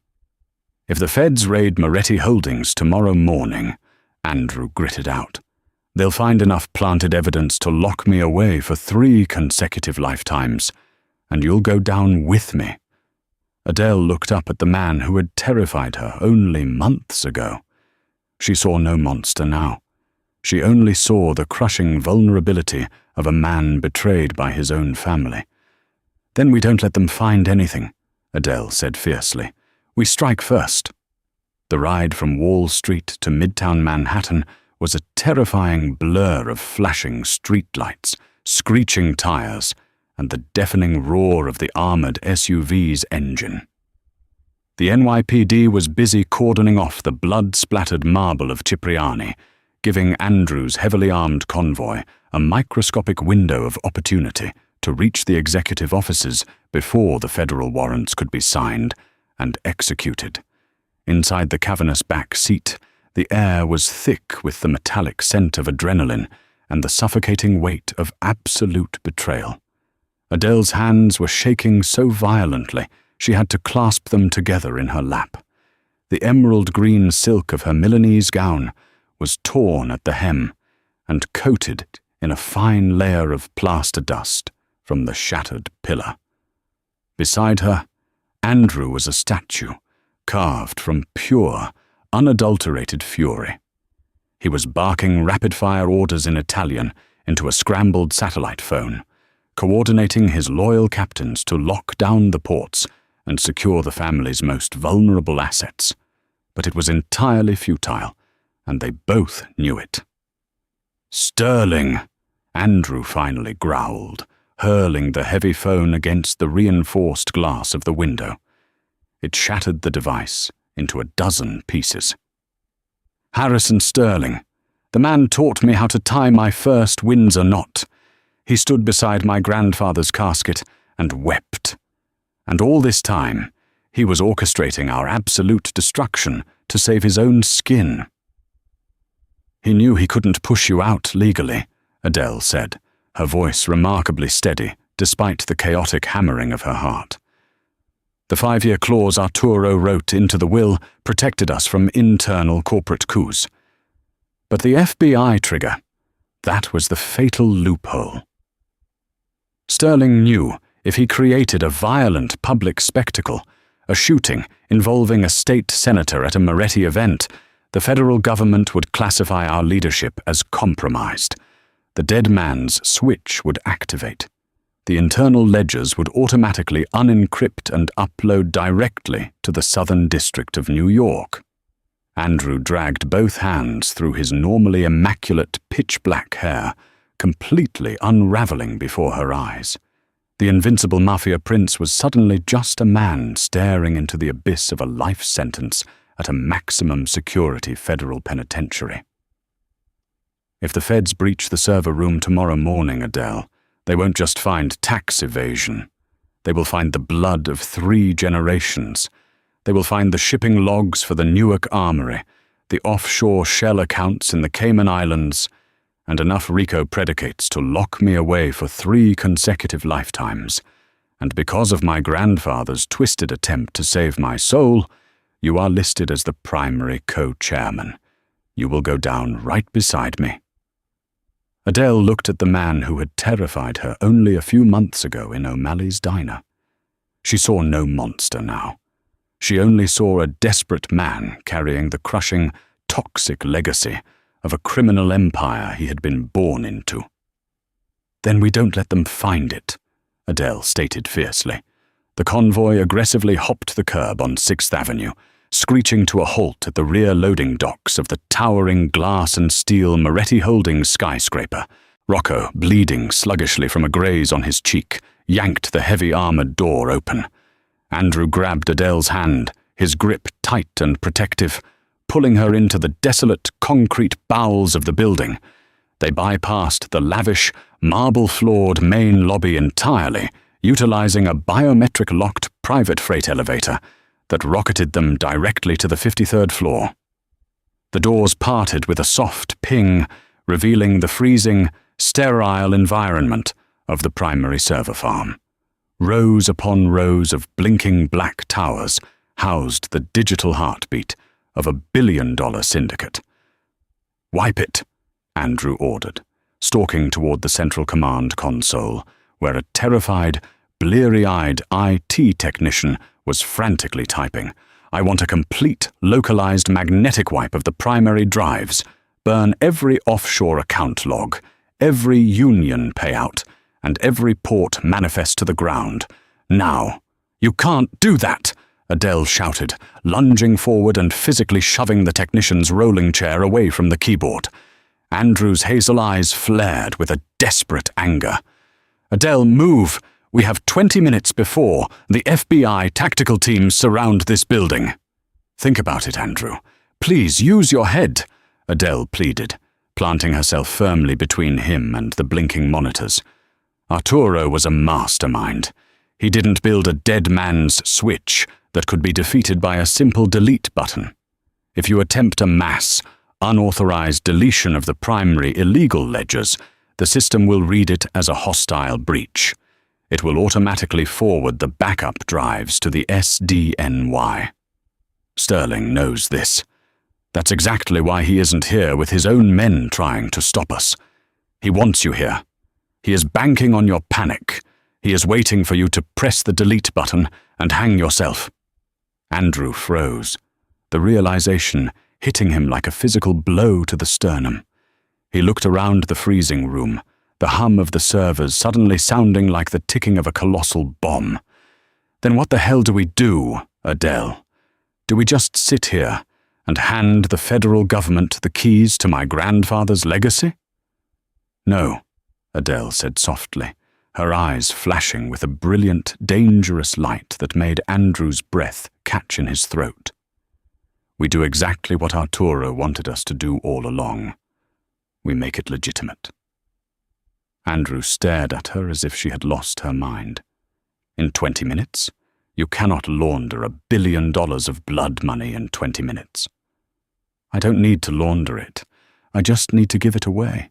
"If the feds raid Moretti Holdings tomorrow morning," Andrew gritted out, "they'll find enough planted evidence to lock me away for 3 consecutive lifetimes, and you'll go down with me." Adele looked up at the man who had terrified her only months ago. She saw no monster now. She only saw the crushing vulnerability of a man betrayed by his own family. "Then we don't let them find anything," Adele said fiercely. "We strike first." The ride from Wall Street to Midtown Manhattan was a terrifying blur of flashing streetlights, screeching tires, and the deafening roar of the armored SUV's engine. The NYPD was busy cordoning off the blood-splattered marble of Cipriani, giving Andrew's heavily armed convoy a microscopic window of opportunity to reach the executive offices before the federal warrants could be signed and executed. Inside the cavernous back seat, The air was thick with the metallic scent of adrenaline and the suffocating weight of absolute betrayal. Adele's hands were shaking so violently she had to clasp them together in her lap. The emerald green silk of her Milanese gown was torn at the hem and coated in a fine layer of plaster dust from the shattered pillar. Beside her, Andrew was a statue, carved from pure, unadulterated fury. He was barking rapid-fire orders in Italian into a scrambled satellite phone, coordinating his loyal captains to lock down the ports and secure the family's most vulnerable assets. But it was entirely futile, and they both knew it. "Sterling!" Andrew finally growled, hurling the heavy phone against the reinforced glass of the window. It shattered the device into a dozen pieces. "Harrison Sterling. The man taught me how to tie my first Windsor knot. He stood beside my grandfather's casket and wept. And all this time, he was orchestrating our absolute destruction to save his own skin." "He knew he couldn't push you out legally," Adele said, her voice remarkably steady despite the chaotic hammering of her heart. "The 5-year clause Arturo wrote into the will protected us from internal corporate coups. But the FBI trigger, that was the fatal loophole. Sterling knew if he created a violent public spectacle, a shooting involving a state senator at a Moretti event, the federal government would classify our leadership as compromised. The dead man's switch would activate. The internal ledgers would automatically unencrypt and upload directly to the Southern District of New York." Andrew dragged both hands through his normally immaculate pitch-black hair, completely unraveling before her eyes. The invincible mafia prince was suddenly just a man staring into the abyss of a life sentence at a maximum security federal penitentiary. "If the feds breach the server room tomorrow morning, Adele, they won't just find tax evasion. They will find the blood of 3 generations. They will find the shipping logs for the Newark Armory, the offshore shell accounts in the Cayman Islands, and enough RICO predicates to lock me away for 3 consecutive lifetimes. And because of my grandfather's twisted attempt to save my soul, you are listed as the primary co-chairman. You will go down right beside me." Adele looked at the man who had terrified her only a few months ago in O'Malley's diner. She saw no monster now. She only saw a desperate man carrying the crushing, toxic legacy of a criminal empire he had been born into. "Then we don't let them find it," Adele stated fiercely. The convoy aggressively hopped the curb on 6th Avenue, screeching to a halt at the rear loading docks of the towering glass and steel Moretti Holdings skyscraper. Rocco, bleeding sluggishly from a graze on his cheek, yanked the heavy armored door open. Andrew grabbed Adele's hand, his grip tight and protective, pulling her into the desolate concrete bowels of the building. They bypassed the lavish, marble-floored main lobby entirely, utilizing a biometric-locked private freight elevator that rocketed them directly to the 53rd floor. The doors parted with a soft ping, revealing the freezing, sterile environment of the primary server farm. Rows upon rows of blinking black towers housed the digital heartbeat of a billion-dollar syndicate. "Wipe it," Andrew ordered, stalking toward the central command console, where a terrified, bleary-eyed IT technician was frantically typing. "I want a complete, localized magnetic wipe of the primary drives. Burn every offshore account log, every union payout, and every port manifest to the ground. Now." "You can't do that!" Adele shouted, lunging forward and physically shoving the technician's rolling chair away from the keyboard. Andrew's hazel eyes flared with a desperate anger. "Adele, move! We have 20 minutes before the FBI tactical teams surround this building." "Think about it, Andrew. Please use your head," Adele pleaded, planting herself firmly between him and the blinking monitors. Arturo was a mastermind. He didn't build a dead man's switch that could be defeated by a simple delete button. If you attempt a mass, unauthorized deletion of the primary illegal ledgers, the system will read it as a hostile breach. It will automatically forward the backup drives to the SDNY. Sterling knows this. That's exactly why he isn't here with his own men trying to stop us. He wants you here. He is banking on your panic. He is waiting for you to press the delete button and hang yourself. Andrew froze, the realization hitting him like a physical blow to the sternum. He looked around the freezing room, the hum of the servers suddenly sounding like the ticking of a colossal bomb. Then what the hell do we do, Adele? Do we just sit here and hand the federal government the keys to my grandfather's legacy? No, Adele said softly, her eyes flashing with a brilliant, dangerous light that made Andrew's breath catch in his throat. We do exactly what Arturo wanted us to do all along. We make it legitimate. Andrew stared at her as if she had lost her mind. In 20 minutes? You cannot launder $1 billion of blood money in 20 minutes. I don't need to launder it. I just need to give it away,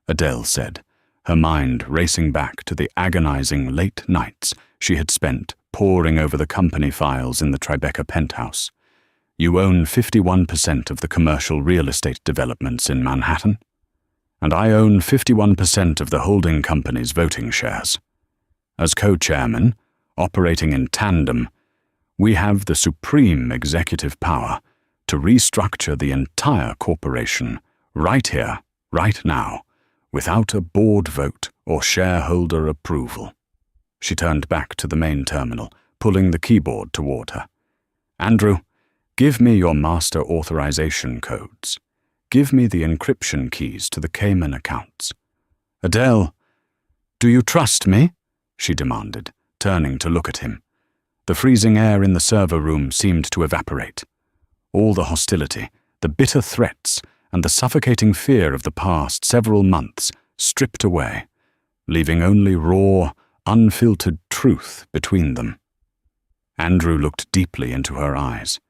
Adele said, her mind racing back to the agonizing late nights she had spent poring over the company files in the Tribeca penthouse. You own 51% of the commercial real estate developments in Manhattan, and I own 51% of the holding company's voting shares. As co-chairman, operating in tandem, we have the supreme executive power to restructure the entire corporation right here, right now, without a board vote or shareholder approval. She turned back to the main terminal, pulling the keyboard toward her. Andrew, give me your master authorization codes. Give me the encryption keys to the Cayman accounts. Adele, do you trust me? She demanded, turning to look at him. The freezing air in the server room seemed to evaporate. All the hostility, the bitter threats, and the suffocating fear of the past several months stripped away, leaving only raw, unfiltered truth between them. Andrew looked deeply into her eyes.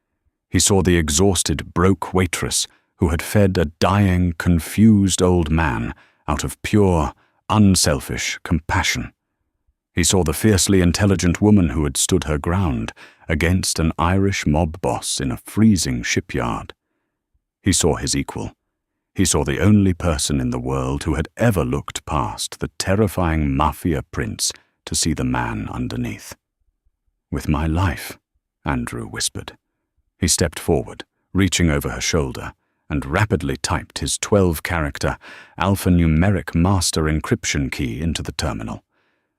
He saw the exhausted, broke waitress who had fed a dying, confused old man out of pure, unselfish compassion. He saw the fiercely intelligent woman who had stood her ground against an Irish mob boss in a freezing shipyard. He saw his equal. He saw the only person in the world who had ever looked past the terrifying mafia prince to see the man underneath. With my life, Andrew whispered. He stepped forward, reaching over her shoulder, and rapidly typed his 12-character alphanumeric master encryption key into the terminal.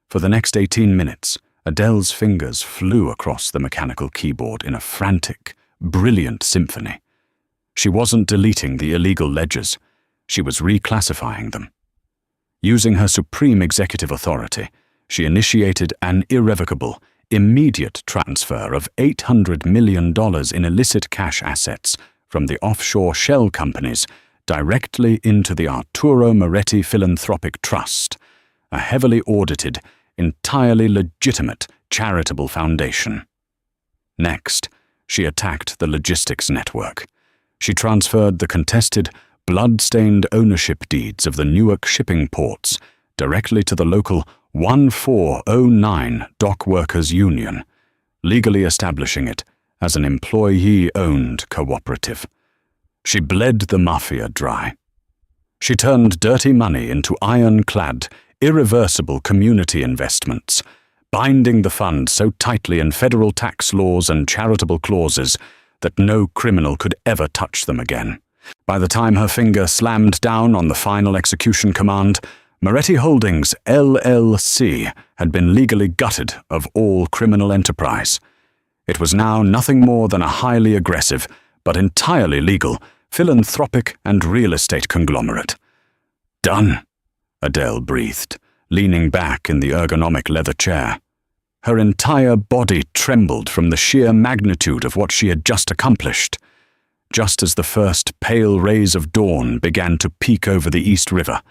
For the next 18 minutes, Adele's fingers flew across the mechanical keyboard in a frantic, brilliant symphony. She wasn't deleting the illegal ledgers. She was reclassifying them. Using her supreme executive authority, she initiated an irrevocable, immediate transfer of $800 million in illicit cash assets from the offshore shell companies directly into the Arturo Moretti Philanthropic Trust, a heavily audited, entirely legitimate charitable foundation. Next, she attacked the logistics network. She transferred the contested, blood-stained ownership deeds of the Newark shipping ports directly to the local 1409 Dock Workers Union, legally establishing it as an employee-owned cooperative. She bled the mafia dry. She turned dirty money into ironclad, irreversible community investments, binding the fund so tightly in federal tax laws and charitable clauses that no criminal could ever touch them again. By the time her finger slammed down on the final execution command, Moretti Holdings, LLC, had been legally gutted of all criminal enterprise. It was now nothing more than a highly aggressive, but entirely legal, philanthropic and real estate conglomerate. Done, Adele breathed, leaning back in the ergonomic leather chair. Her entire body trembled from the sheer magnitude of what she had just accomplished. Just as the first pale rays of dawn began to peek over the East River,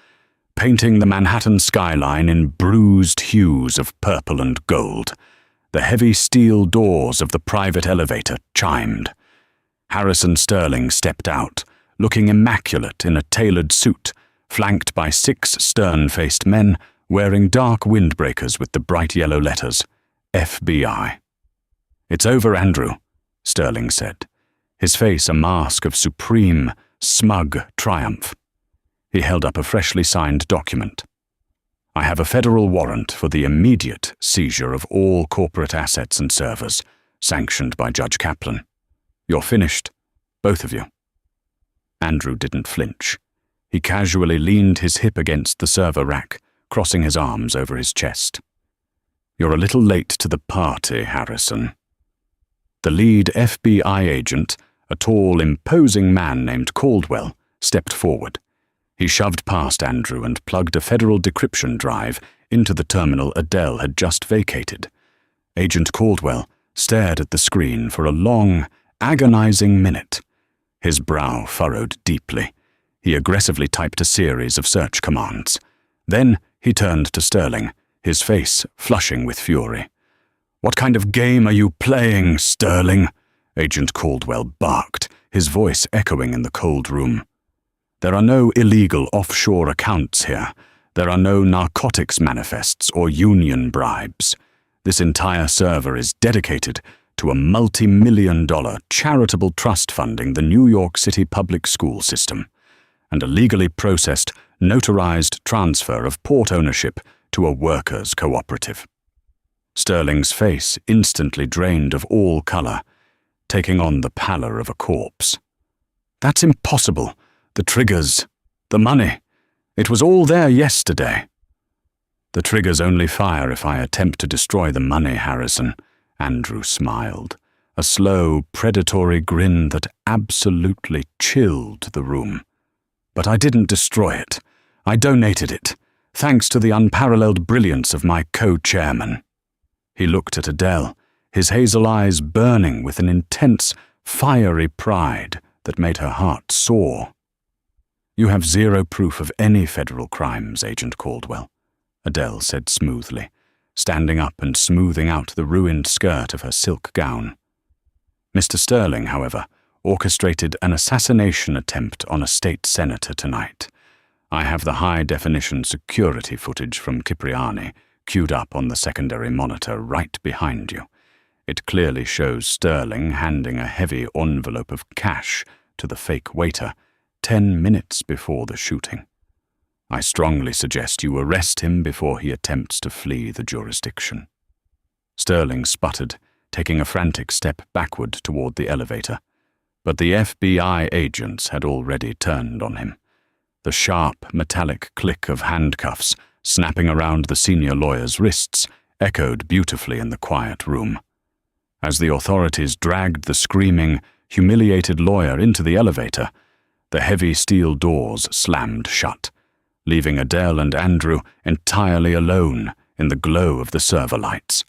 painting the Manhattan skyline in bruised hues of purple and gold, the heavy steel doors of the private elevator chimed. Harrison Sterling stepped out, looking immaculate in a tailored suit, flanked by 6 stern-faced men wearing dark windbreakers with the bright yellow letters, FBI. "It's over, Andrew," Sterling said, his face a mask of supreme, smug triumph. He held up a freshly signed document. "I have a federal warrant for the immediate seizure of all corporate assets and servers, sanctioned by Judge Kaplan. You're finished, both of you." Andrew didn't flinch. He casually leaned his hip against the server rack, crossing his arms over his chest. "You're a little late to the party, Harrison." The lead FBI agent, a tall, imposing man named Caldwell, stepped forward. He shoved past Andrew and plugged a federal decryption drive into the terminal Adele had just vacated. Agent Caldwell stared at the screen for a long, agonizing minute. His brow furrowed deeply. He aggressively typed a series of search commands. Then he turned to Sterling, his face flushing with fury. "What kind of game are you playing, Sterling?" Agent Caldwell barked, his voice echoing in the cold room. "There are no illegal offshore accounts here. There are no narcotics manifests or union bribes. This entire server is dedicated to a multi-million-dollar charitable trust funding the New York City public school system, and a legally processed, notarized transfer of port ownership to a workers' cooperative." Sterling's face instantly drained of all color, taking on the pallor of a corpse. "That's impossible. The triggers, the money, it was all there yesterday." "The triggers only fire if I attempt to destroy the money, Harrison," Andrew smiled, a slow, predatory grin that absolutely chilled the room. "But I didn't destroy it. I donated it, thanks to the unparalleled brilliance of my co-chairman." He looked at Adele, his hazel eyes burning with an intense, fiery pride that made her heart soar. "You have zero proof of any federal crimes, Agent Caldwell," Adele said smoothly, standing up and smoothing out the ruined skirt of her silk gown. "Mr. Sterling, however, orchestrated an assassination attempt on a state senator tonight. I have the high-definition security footage from Cipriani queued up on the secondary monitor right behind you. It clearly shows Sterling handing a heavy envelope of cash to the fake waiter 10 minutes before the shooting. I strongly suggest you arrest him before he attempts to flee the jurisdiction." Sterling sputtered, taking a frantic step backward toward the elevator. But the FBI agents had already turned on him. The sharp, metallic click of handcuffs snapping around the senior lawyer's wrists echoed beautifully in the quiet room. As the authorities dragged the screaming, humiliated lawyer into the elevator, the heavy steel doors slammed shut, leaving Adele and Andrew entirely alone in the glow of the server lights.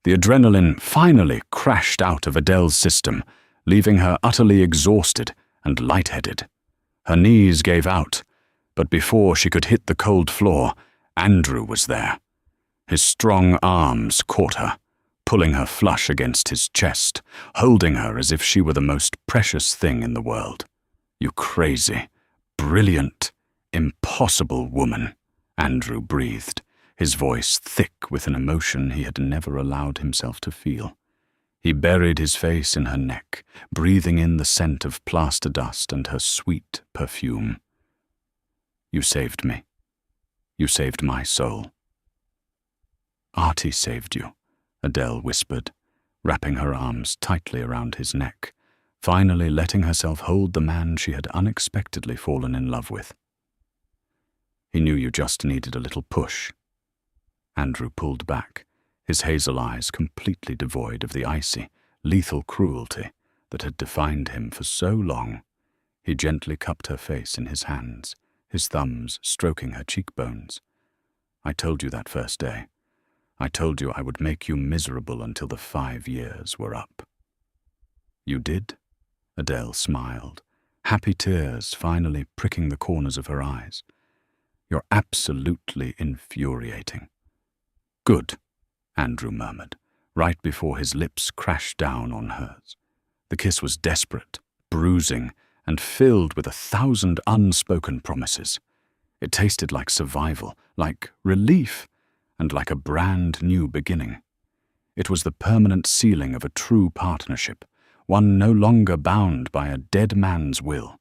The adrenaline finally crashed out of Adele's system, leaving her utterly exhausted and lightheaded. Her knees gave out, but before she could hit the cold floor, Andrew was there. His strong arms caught her, pulling her flush against his chest, holding her as if she were the most precious thing in the world. "You crazy, brilliant, impossible woman," Andrew breathed, his voice thick with an emotion he had never allowed himself to feel. He buried his face in her neck, breathing in the scent of plaster dust and her sweet perfume. "You saved me. You saved my soul." "Artie saved you," Adele whispered, wrapping her arms tightly around his neck, finally letting herself hold the man she had unexpectedly fallen in love with. "He knew you just needed a little push." Andrew pulled back, his hazel eyes completely devoid of the icy, lethal cruelty that had defined him for so long. He gently cupped her face in his hands, his thumbs stroking her cheekbones. "I told you that first day. I told you I would make you miserable until the 5 years were up." "You did?" Adele smiled, happy tears finally pricking the corners of her eyes. "You're absolutely infuriating." "Good," Andrew murmured, right before his lips crashed down on hers. The kiss was desperate, bruising, and filled with 1,000 unspoken promises. It tasted like survival, like relief, and like a brand new beginning. It was the permanent sealing of a true partnership, one no longer bound by a dead man's will,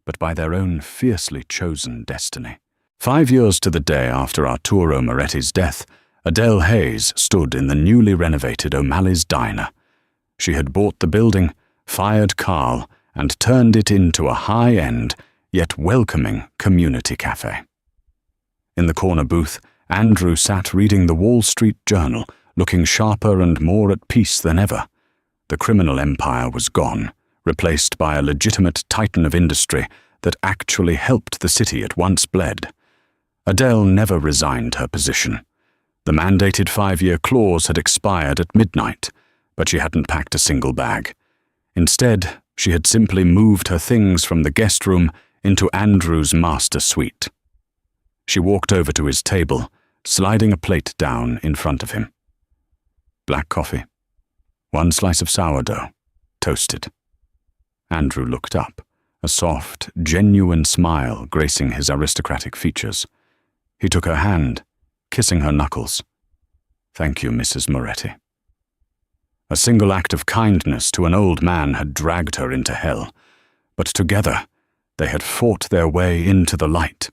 but by their own fiercely chosen destiny. 5 years to the day after Arturo Moretti's death, Adele Hayes stood in the newly renovated O'Malley's Diner. She had bought the building, fired Carl, and turned it into a high-end, yet welcoming community cafe. In the corner booth, Andrew sat reading the Wall Street Journal, looking sharper and more at peace than ever. The criminal empire was gone, replaced by a legitimate titan of industry that actually helped the city it once bled. Adele never resigned her position. The mandated 5-year clause had expired at midnight, but she hadn't packed a single bag. Instead, she had simply moved her things from the guest room into Andrew's master suite. She walked over to his table, sliding a plate down in front of him. Black coffee. 1 slice of sourdough, toasted. Andrew looked up, a soft, genuine smile gracing his aristocratic features. He took her hand, kissing her knuckles. "Thank you, Mrs. Moretti." A single act of kindness to an old man had dragged her into hell, but together they had fought their way into the light.